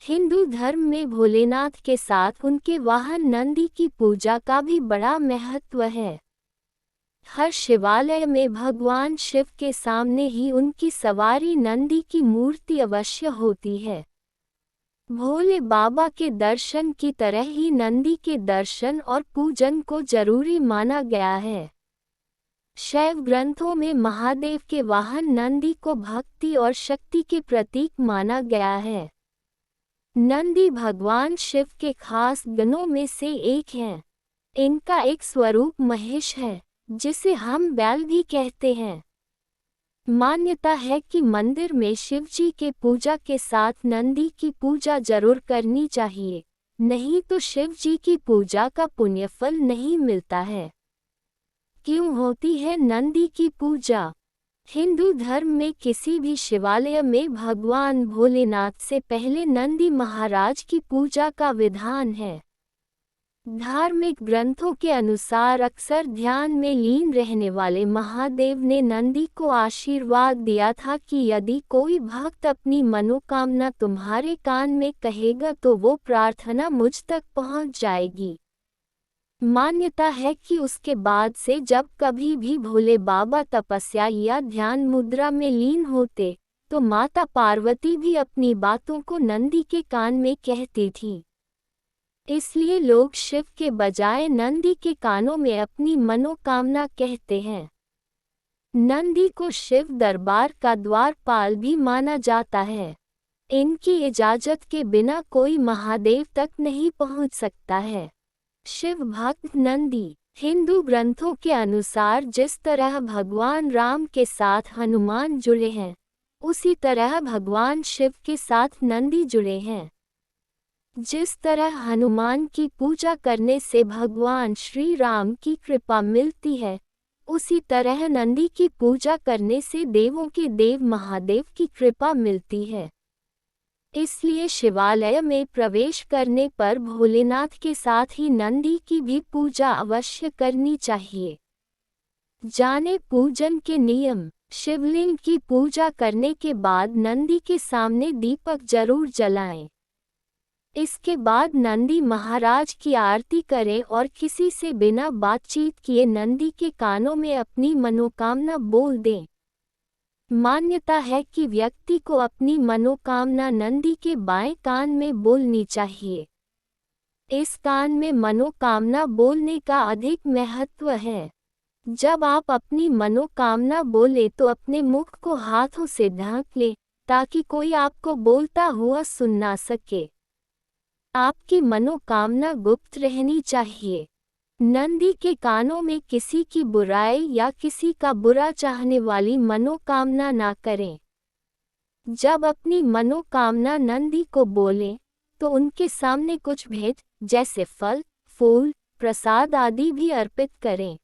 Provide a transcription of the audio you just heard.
हिंदू धर्म में भोलेनाथ के साथ उनके वाहन नंदी की पूजा का भी बड़ा महत्व है। हर शिवालय में भगवान शिव के सामने ही उनकी सवारी नंदी की मूर्ति अवश्य होती है। भोले बाबा के दर्शन की तरह ही नंदी के दर्शन और पूजन को जरूरी माना गया है। शैव ग्रंथों में महादेव के वाहन नंदी को भक्ति और शक्ति के प्रतीक माना गया है। नंदी भगवान शिव के खास गणों में से एक हैं। इनका एक स्वरूप महेश है, जिसे हम बैल भी कहते हैं। मान्यता है कि मंदिर में शिव जी के पूजा के साथ नंदी की पूजा जरूर करनी चाहिए, नहीं तो शिव जी की पूजा का पुण्यफल नहीं मिलता है। क्यों होती है नंदी की पूजा? हिंदू धर्म में किसी भी शिवालय में भगवान भोलेनाथ से पहले नंदी महाराज की पूजा का विधान है। धार्मिक ग्रंथों के अनुसार अक्सर ध्यान में लीन रहने वाले महादेव ने नंदी को आशीर्वाद दिया था कि यदि कोई भक्त अपनी मनोकामना तुम्हारे कान में कहेगा तो वो प्रार्थना मुझ तक पहुंच जाएगी। मान्यता है कि उसके बाद से जब कभी भी भोले बाबा तपस्या या ध्यान मुद्रा में लीन होते, तो माता पार्वती भी अपनी बातों को नंदी के कान में कहती थी। इसलिए लोग शिव के बजाय नंदी के कानों में अपनी मनोकामना कहते हैं। नंदी को शिव दरबार का द्वारपाल भी माना जाता है। इनकी इजाजत के बिना कोई महादेव तक नहीं पहुंच सकता है। शिव भक्त नंदी। हिंदू ग्रंथों के अनुसार जिस तरह भगवान राम के साथ हनुमान जुड़े हैं, उसी तरह भगवान शिव के साथ नंदी जुड़े हैं। जिस तरह हनुमान की पूजा करने से भगवान श्री राम की कृपा मिलती है, उसी तरह नंदी की पूजा करने से देवों के देव महादेव की कृपा मिलती है। इसलिए शिवालय में प्रवेश करने पर भोलेनाथ के साथ ही नंदी की भी पूजा अवश्य करनी चाहिए। जाने पूजन के नियम। शिवलिंग की पूजा करने के बाद नंदी के सामने दीपक जरूर जलाएं। इसके बाद नंदी महाराज की आरती करें और किसी से बिना बातचीत किए नंदी के कानों में अपनी मनोकामना बोल दें। मान्यता है कि व्यक्ति को अपनी मनोकामना नंदी के बाएं कान में बोलनी चाहिए। इस कान में मनोकामना बोलने का अधिक महत्व है। जब आप अपनी मनोकामना बोले तो अपने मुख को हाथों से ढक लें, ताकि कोई आपको बोलता हुआ सुन ना सके। आपकी मनोकामना गुप्त रहनी चाहिए। नंदी के कानों में किसी की बुराई या किसी का बुरा चाहने वाली मनोकामना ना करें। जब अपनी मनोकामना नंदी को बोलें, तो उनके सामने कुछ भेंट जैसे फल, फूल, प्रसाद आदि भी अर्पित करें।